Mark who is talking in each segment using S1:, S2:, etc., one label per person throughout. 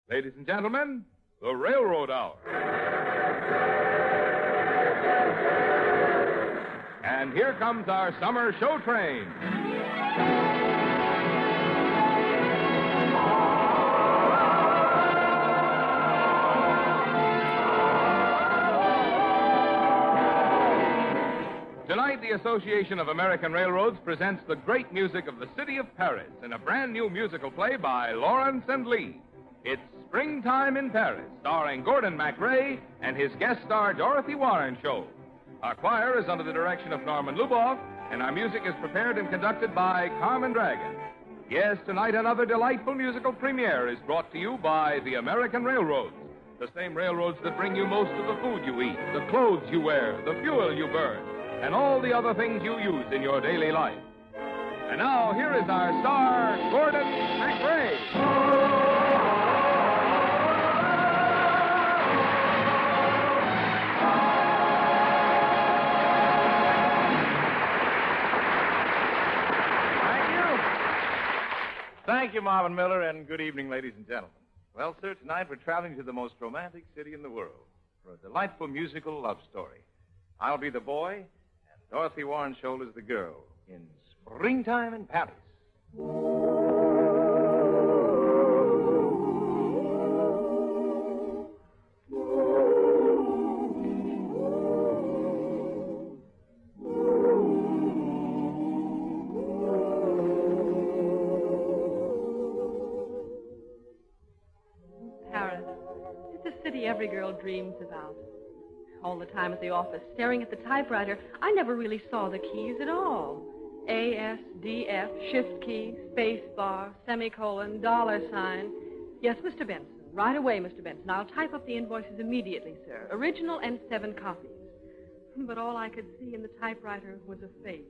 S1: Ladies and gentlemen, the Railroad Hour. And here comes our summer show train. Tonight, the Association of American Railroads presents the great music of the city of Paris in a brand new musical play by Lawrence and Lee. It's Springtime in Paris, starring Gordon MacRae and his guest star Dorothy Warren Show. Our choir is under the direction of Norman Luboff, and our music is prepared and conducted by Carmen Dragon. Yes, tonight another delightful musical premiere is brought to you by the American Railroads, the same railroads that bring you most of the food you eat, the clothes you wear, the fuel you burn, and all the other things you use in your daily life. And now, here is our star, Gordon MacRae.
S2: Thank you, Marvin Miller, and good evening, ladies and gentlemen. Well, sir, tonight we're traveling to the most romantic city in the world for a delightful musical love story. I'll be the boy, and Dorothy Warren shoulders the girl in Springtime in Paris.
S3: Every girl dreams about. All the time at the office, staring at the typewriter, I never really saw the keys at all. A, S, D, F, shift key, space bar, semicolon, $sign. Yes, Mr. Benson. Right away, Mr. Benson. I'll type up the invoices immediately, sir. Original and 7 copies. But all I could see in the typewriter was a face.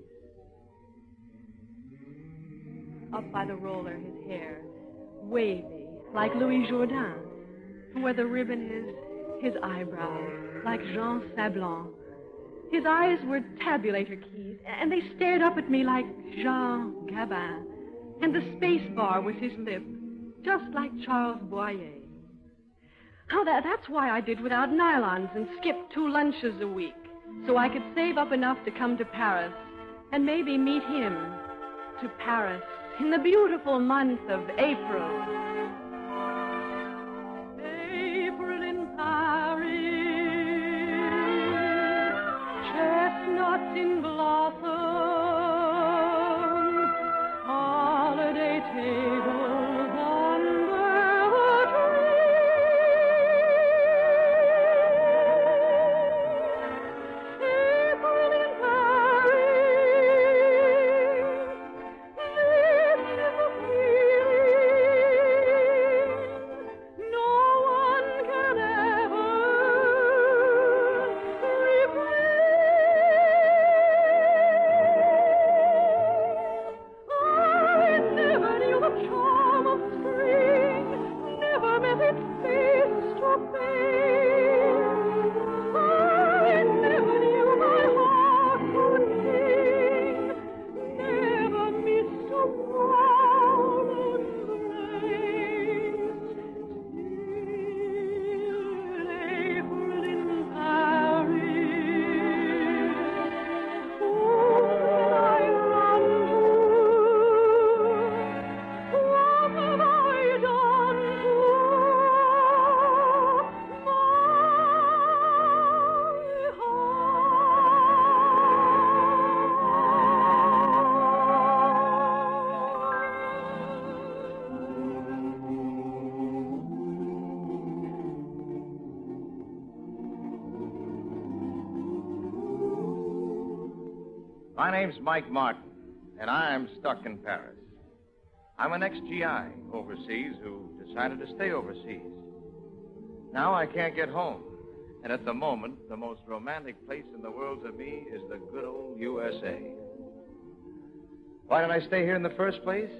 S3: Up by the roller, his hair, wavy, like Louis Jourdain. Where the ribbon is, his eyebrows, like Jean Sablon. His eyes were tabulator keys, and they stared up at me like Jean Gabin. And the space bar was his lip, just like Charles Boyer. Oh, that's why I did without nylons and skipped 2 lunches a week, so I could save up enough to come to Paris and maybe meet him. To Paris in the beautiful month of April. Chestnuts in blossom, holiday tables under the tree. April in Paris, this is a feeling no one can ever replace. Charm of spring, never met its face to face. I never knew my heart could sing, never missed a warm embrace. Till April in Paris, whom I run to. What have I done to my
S2: My name's Mike Martin, and I'm stuck in Paris. I'm an ex-GI overseas who decided to stay overseas. Now I can't get home, and at the moment, the most romantic place in the world to me is the good old USA. Why did I stay here in the first place?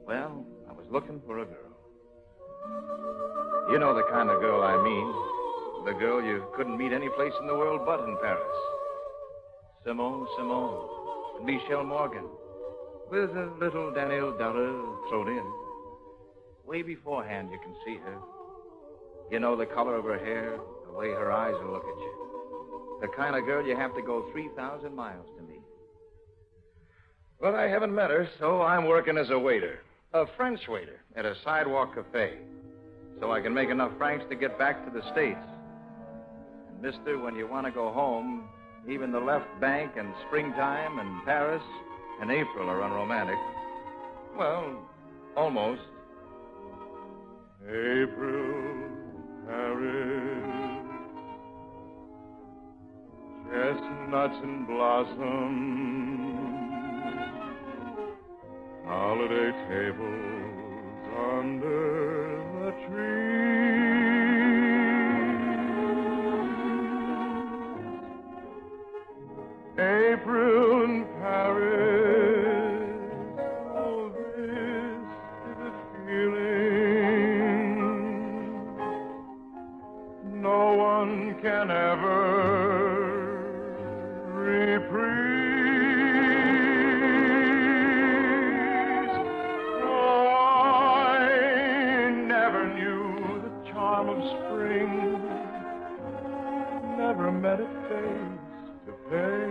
S2: Well, I was looking for a girl. You know the kind of girl I mean. The girl you couldn't meet any place in the world but in Paris. Simone, Michelle Morgan, with a little Daniel Dollar thrown in. way beforehand you can see her. You know the color of her hair, the way her eyes will look at you. The kind of girl you have to go 3,000 miles to meet. But I haven't met her, so I'm working as a waiter. A French waiter at a sidewalk cafe. So I can make enough francs to get back to the States. And, mister, when you want to go home, even the left bank and springtime and Paris and April are unromantic. Well, almost.
S4: April, Paris, chestnuts in blossom, holiday tables under the trees. April in Paris, oh, this is a feeling no one can ever reprise. Oh, I never knew the charm of spring, never met it face to face.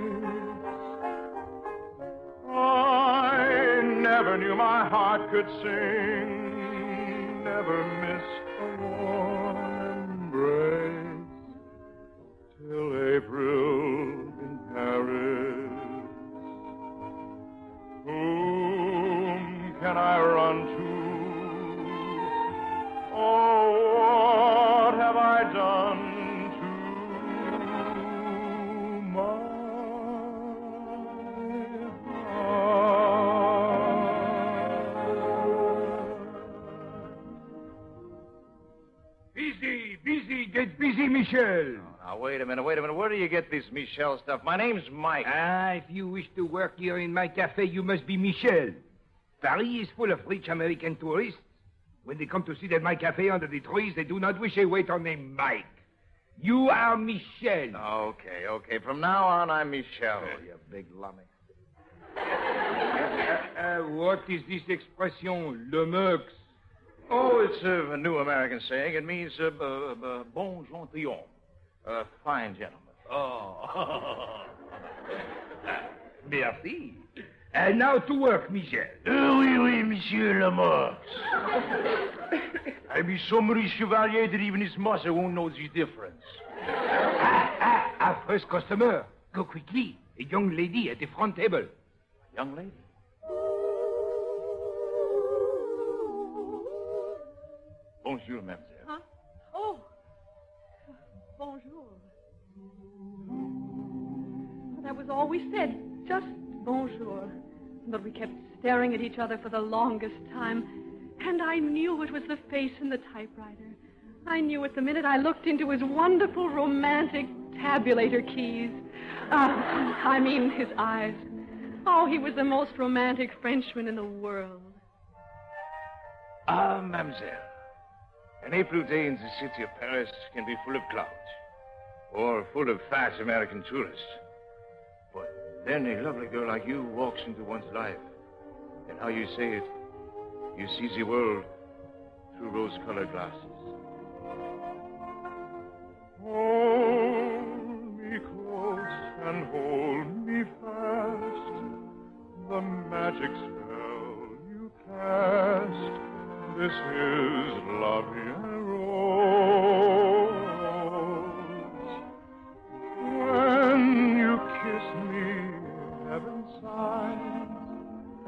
S4: I never knew my heart could sing, never missed a warm embrace, till April in Paris. Whom can I run to? Oh, what have I done to my heart?
S5: Busy, get busy, Michel.
S2: Now, wait a minute. Where do you get this Michel stuff? My name's Mike.
S5: If you wish to work here in my cafe, you must be Michel. Paris is full of rich American tourists. When they come to sit at my cafe under the trees, they do not wish a waiter named Mike. You are Michel.
S2: Okay. From now on, I'm Michel, you big lummox.
S5: What is this expression, le mux?
S2: Oh, it's a new American saying. It means bon gentilhomme, a fine gentleman.
S5: Oh. Merci. And now to work, Michel.
S4: Oui, monsieur le Mox. I be so many chevalier that even his master won't know the difference.
S5: Our first customer. Go quickly. A young lady at the front table.
S2: Young lady? Bonjour, mademoiselle.
S3: Huh? Oh. Bonjour. That was all we said. Just bonjour. But we kept staring at each other for the longest time. And I knew it was the face in the typewriter. I knew it the minute I looked into his wonderful, romantic tabulator keys. I mean, his eyes. Oh, he was the most romantic Frenchman in the world.
S2: Ah, mademoiselle. An April day in the city of Paris can be full of clouds. Or full of fat American tourists. But then a lovely girl like you walks into one's life. And how you say it, you see the world through rose-colored glasses.
S4: Hold me close and hold me fast. The magic spell you cast. This is La Vie Rose. When you kiss me, heaven sighs.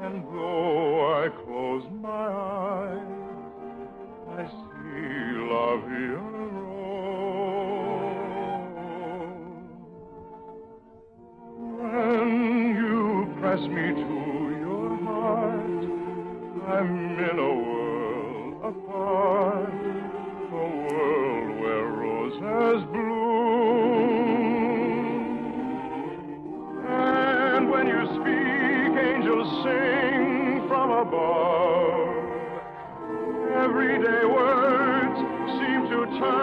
S4: And though I close my eyes, I see La Vie Rose. When you press me to your heart, I'm in a world apart, a world where roses bloom. And when you speak, angels sing from above. Everyday words seem to turn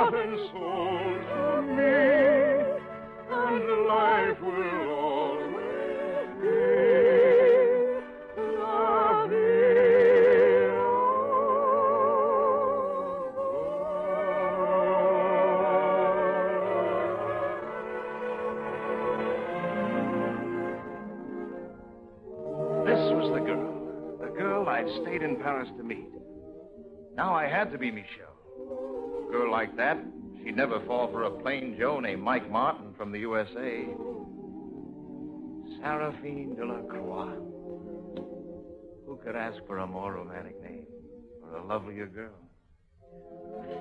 S6: heart and soul to me, and life will always be loving.
S2: This was the girl I'd stayed in Paris to meet. Now I had to be Michel. A girl like that, she'd never fall for a plain Joe named Mike Martin from the USA. Seraphine Delacroix. Who could ask for a more romantic name? For a lovelier girl?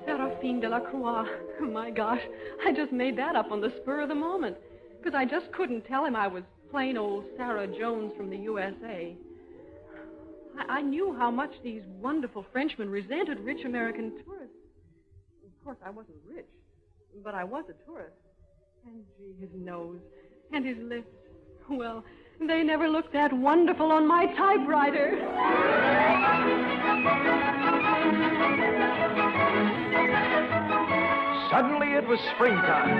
S3: Seraphine Delacroix. Oh, my gosh. I just made that up on the spur of the moment. Because I just couldn't tell him I was plain old Sarah Jones from the USA. I knew how much these wonderful Frenchmen resented rich American tourists. Of course, I wasn't rich, but I was a tourist. And gee, his nose and his lips. Well, they never looked that wonderful on my typewriter.
S2: Suddenly it was springtime.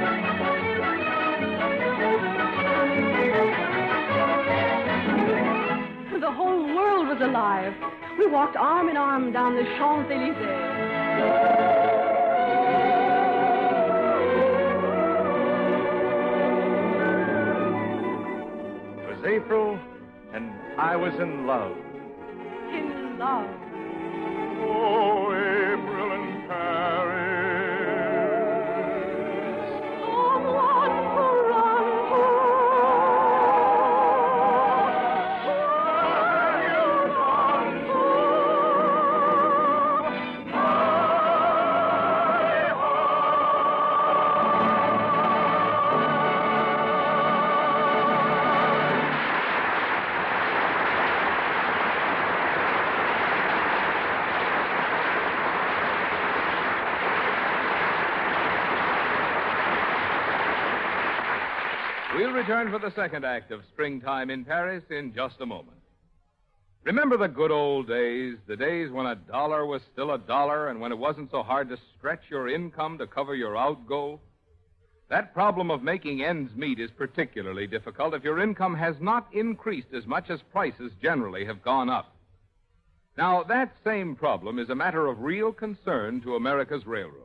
S3: The whole world was alive. We walked arm in arm down the Champs-Élysées.
S2: It was April, and I was in love.
S3: In love.
S6: Oh, April in Paris.
S3: Someone to run to.
S1: We'll return for the second act of Springtime in Paris in just a moment. Remember the good old days, the days when a dollar was still a dollar and when it wasn't so hard to stretch your income to cover your outgo? That problem of making ends meet is particularly difficult if your income has not increased as much as prices generally have gone up. Now, that same problem is a matter of real concern to America's railroads.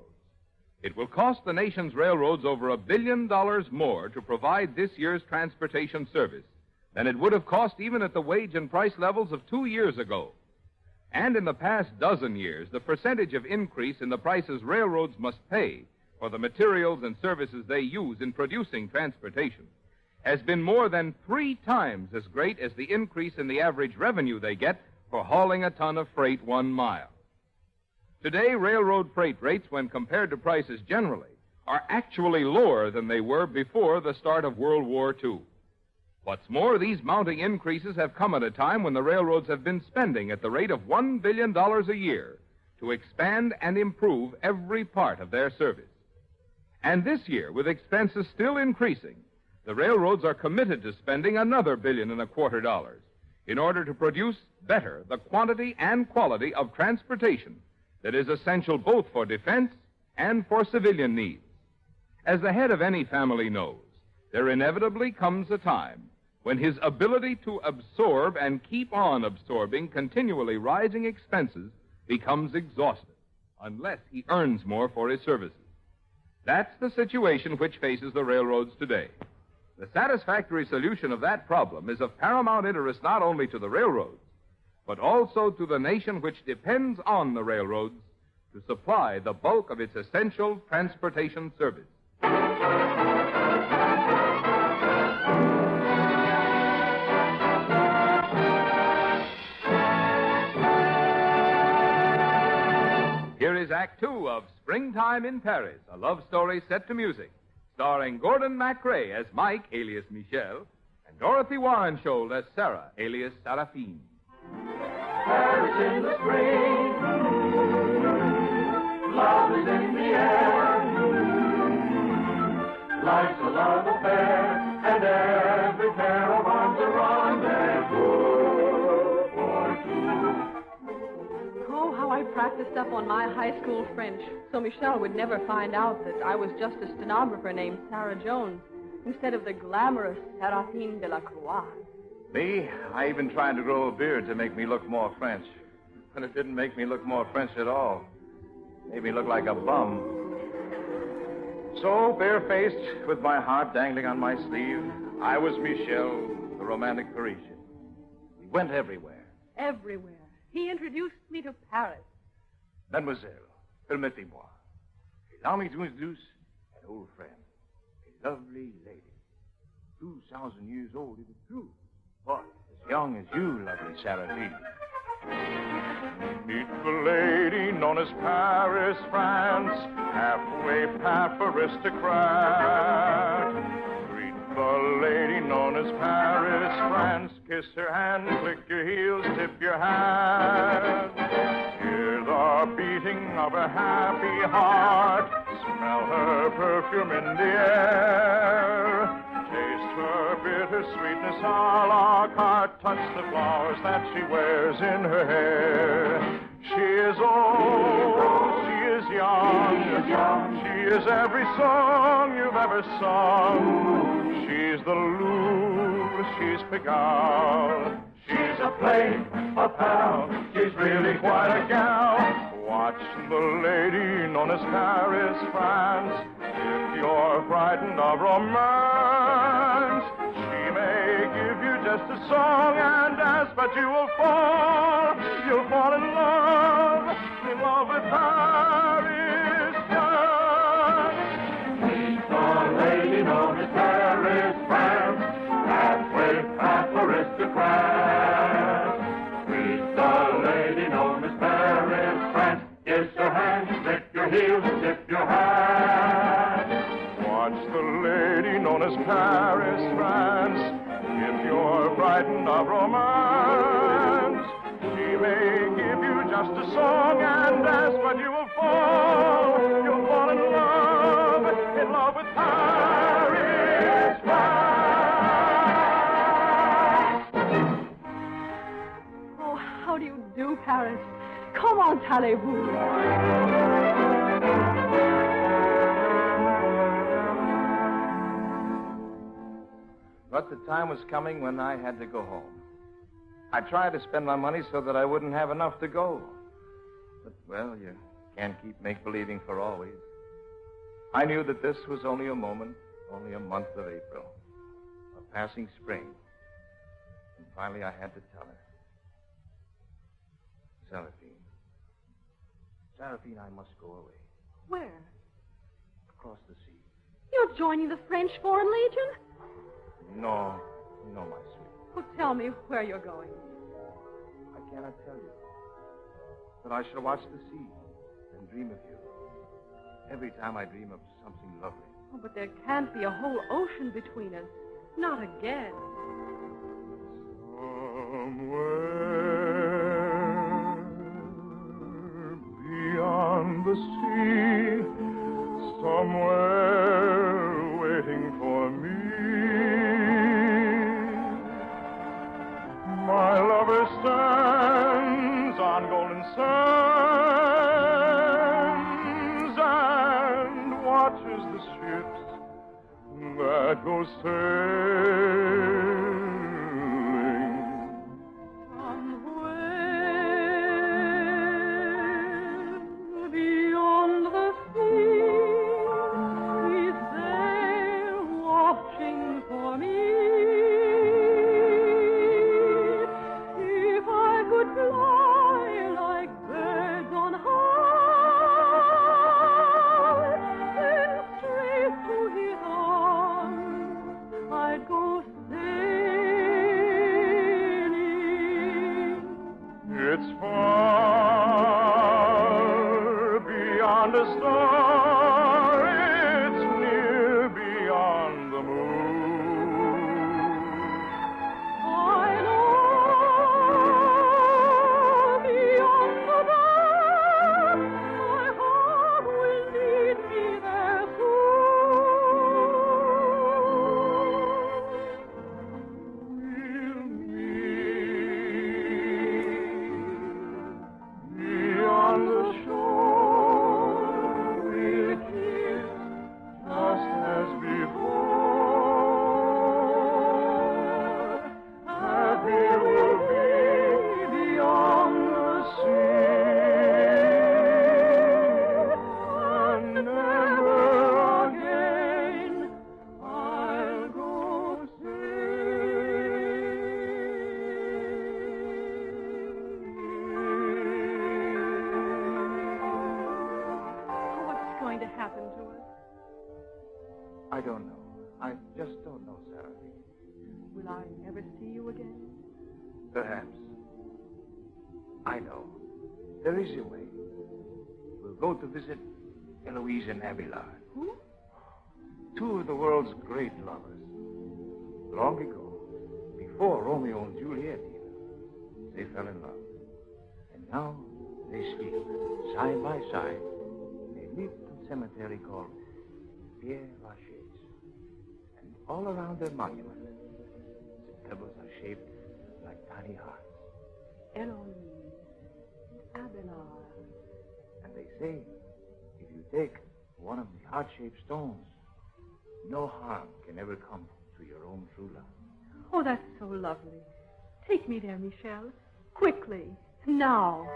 S1: It will cost the nation's railroads over $1 billion more to provide this year's transportation service than it would have cost even at the wage and price levels of 2 years ago. And in the past dozen years, the percentage of increase in the prices railroads must pay for the materials and services they use in producing transportation has been more than 3 times as great as the increase in the average revenue they get for hauling a ton of freight 1 mile. Today, railroad freight rates, when compared to prices generally, are actually lower than they were before the start of World War II. What's more, these mounting increases have come at a time when the railroads have been spending at the rate of $1 billion a year to expand and improve every part of their service. And this year, with expenses still increasing, the railroads are committed to spending another $1.25 billion in order to produce better the quantity and quality of transportation that is essential both for defense and for civilian needs. As the head of any family knows, there inevitably comes a time when his ability to absorb and keep on absorbing continually rising expenses becomes exhausted, unless he earns more for his services. That's the situation which faces the railroads today. The satisfactory solution of that problem is of paramount interest not only to the railroads, but also to the nation which depends on the railroads to supply the bulk of its essential transportation service. Here is Act Two of Springtime in Paris, a love story set to music, starring Gordon MacRae as Mike, alias Michel, and Dorothy Warrenshold as Sarah, alias Seraphine.
S6: Paris in the spring, love is in the air, life's a love affair, and every pair of arms are on their for two.
S3: Oh, how I practiced practiced up on my high school French, so Michel would never find out that I was just a stenographer named Sarah Jones instead of the glamorous Seraphine de la Croix.
S2: Me? I even tried to grow a beard to make me look more French. But it didn't make me look more French at all. It made me look like a bum. So, barefaced, with my heart dangling on my sleeve, I was Michel, the romantic Parisian. We went everywhere.
S3: Everywhere. He introduced me to Paris.
S2: Mademoiselle, permettez-moi. Allow me to introduce an old friend, a lovely lady. 2,000 years old, it is true, but as young as you, lovely Seraphine. Meet the lady known as Paris, France, halfway half aristocrat. Greet the lady known as Paris, France, kiss her hand, click your heels, tip your hat. Hear the beating of her happy heart, smell her perfume in the air. Taste her bitter sweetness a la carte. Touch the flowers that she wears in her hair. She is old, she is young. She is every song you've ever sung. She's the Louvre, she's Pigalle. She's a play, a pal. She's really quite a gal. Watch the lady known as Paris, France. If you're frightened of romance, she may give you just a song and dance, but you will fall. You'll fall in love with Paris, France.
S6: Meet the lady known as Paris, France, halfway half aristocrat. Meet the lady known as Paris, France. Kiss her hand, lick your heels, tip your hat.
S2: Watch the lady known as Paris, France. If you're frightened of romance, she may give you just a song and dance, but you will fall. You'll fall in love with Paris, France.
S3: Oh, how do you do, Paris? Comment allez-vous?
S2: But the time was coming when I had to go home. I tried to spend my money so that I wouldn't have enough to go. But, well, you can't keep make-believing for always. I knew that this was only a moment, only a month of April, a passing spring. And finally I had to tell her. Seraphine, I must go away.
S3: Where?
S2: Across the sea.
S3: You're joining the French Foreign Legion?
S2: No, my sweet.
S3: Oh, tell me where you're going.
S2: I cannot tell you. But I shall watch the sea and dream of you. Every time I dream of something lovely.
S3: Oh, but there can't be a whole ocean between us. Not again.
S2: Somewhere beyond the sea, somewhere waiting for me, my lover stands on golden sands and watches the ships that go sailing.
S3: Somewhere beyond the sea, he's there watching for me. If I could fly like birds on high, and straight to his arms I'd go sailing.
S2: I don't know. I just don't know, Seraphine.
S3: Will I ever see you again?
S2: Perhaps. I know. There is a way. We'll go to visit Eloise and Abelard.
S3: Who?
S2: Two of the world's great lovers. Long ago, before Romeo and Juliet even, they fell in love. And now they sleep side by side in a little cemetery called Père Lachaise. And all around their monument, the pebbles are shaped like tiny hearts.
S3: Eloise, Abelard.
S2: And they say, if you take one of the heart-shaped stones, no harm can ever come to your own true love.
S3: Oh, that's so lovely. Take me there, Michel. Quickly. Now.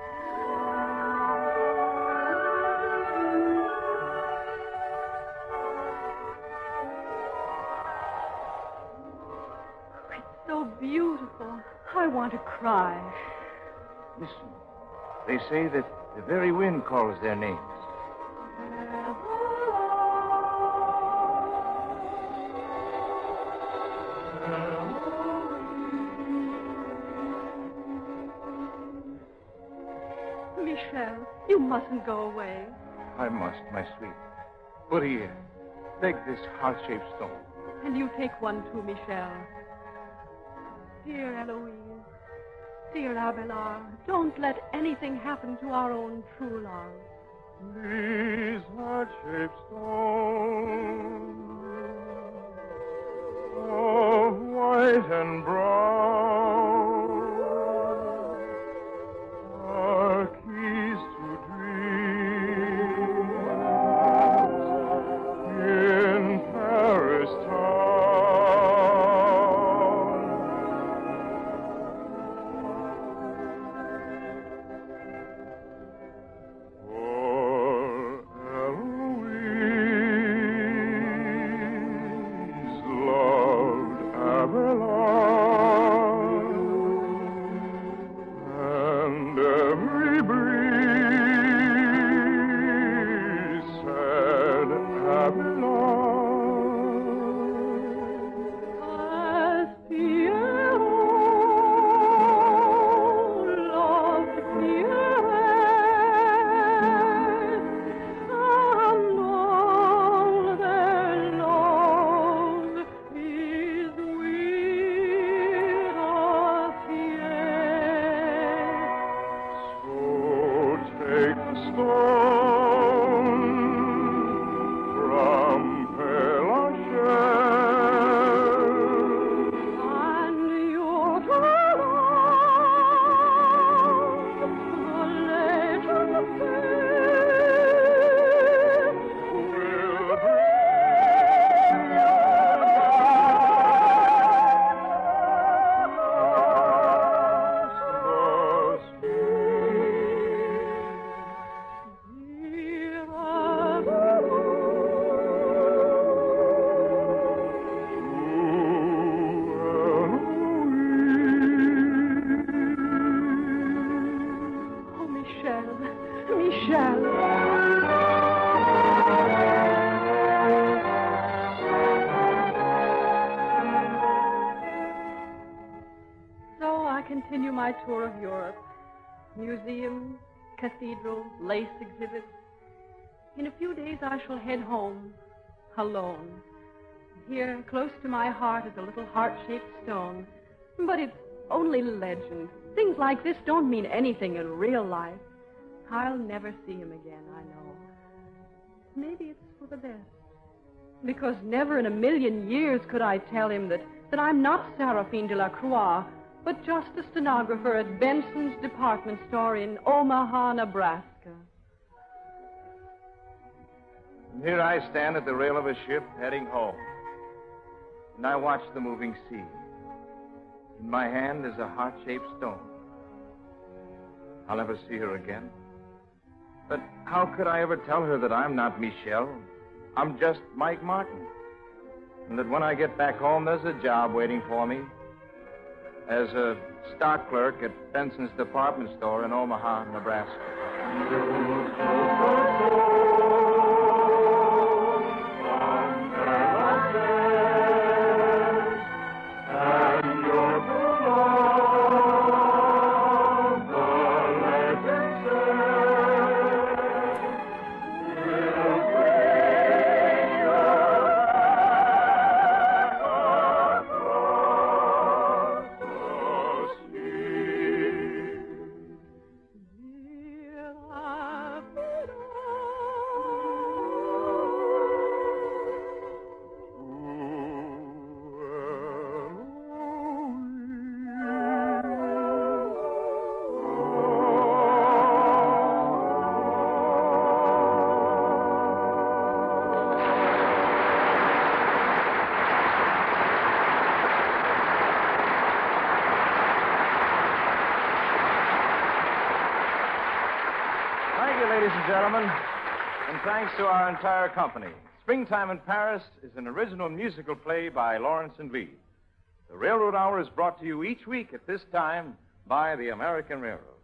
S3: It's so beautiful. I want to cry.
S2: Listen, they say that the very wind calls their names.
S3: Michel, you mustn't go away.
S2: I must, my sweet. But here, take this heart-shaped stone.
S3: And you take one too, Michel. Dear Eloise, dear Abelard, don't let anything happen to our own true love.
S6: These heart-shaped stones of white and brown are keys to dreams in Paris town.
S3: Continue my tour of Europe. Museums, cathedrals, lace exhibits. In a few days I shall head home, alone. Here, close to my heart, is a little heart-shaped stone. But it's only legend. Things like this don't mean anything in real life. I'll never see him again, I know. Maybe it's for the best. Because never in a million years could I tell him that I'm not Seraphine de la Croix, but just a stenographer at Benson's department store in Omaha, Nebraska.
S2: And here I stand at the rail of a ship heading home. And I watch the moving sea. In my hand is a heart-shaped stone. I'll never see her again. But how could I ever tell her that I'm not Michel? I'm just Mike Martin. And that when I get back home, there's a job waiting for me. As a stock clerk at Benson's department store in Omaha, Nebraska. gentlemen, and thanks to our entire company. Springtime in Paris is an original musical play by Lawrence and Lee. The Railroad Hour is brought to you each week at this time by the American Railroad.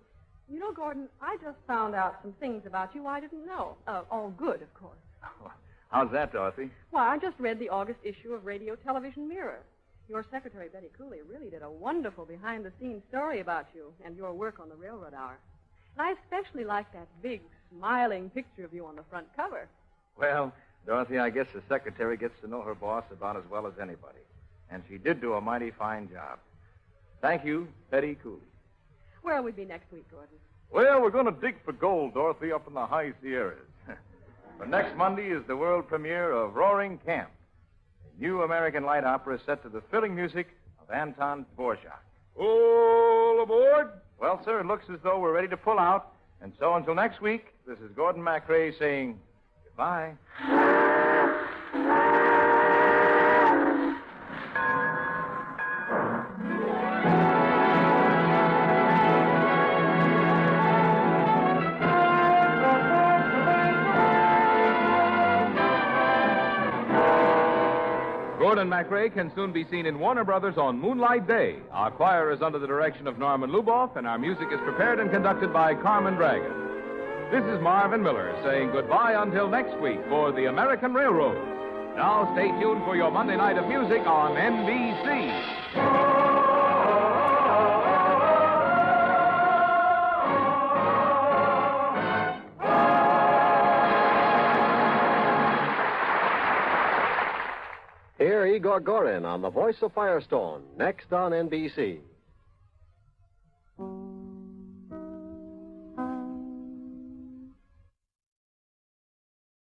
S7: You know, Gordon, I just found out some things about you I didn't know. All good, of course.
S2: How's that, Dorothy?
S7: Why, I just read the August issue of Radio Television Mirror. Your secretary, Betty Cooley, really did a wonderful behind-the-scenes story about you and your work on the Railroad Hour. And I especially like that big, smiling picture of you on the front cover.
S2: Well, Dorothy, I guess the secretary gets to know her boss about as well as anybody. And she did do a mighty fine job. Thank you, Betty Cooley.
S7: Where'll we be next week, Gordon?
S2: Well, we're going to dig for gold, Dorothy, up in the high Sierras. But next Monday is the world premiere of Roaring Camp, a new American light opera set to the thrilling music of Anton Dvorak.
S1: All aboard!
S2: Well, sir, it looks as though we're ready to pull out. And so until next week, this is Gordon MacRae saying goodbye.
S1: Gordon MacRae can soon be seen in Warner Brothers on Moonlight Day. Our choir is under the direction of Norman Luboff, and our music is prepared and conducted by Carmen Dragon. This is Marvin Miller saying goodbye until next week for the American Railroad. Now stay tuned for your Monday night of music on NBC.
S8: Hear Igor Gorin on The Voice of Firestone, next on NBC.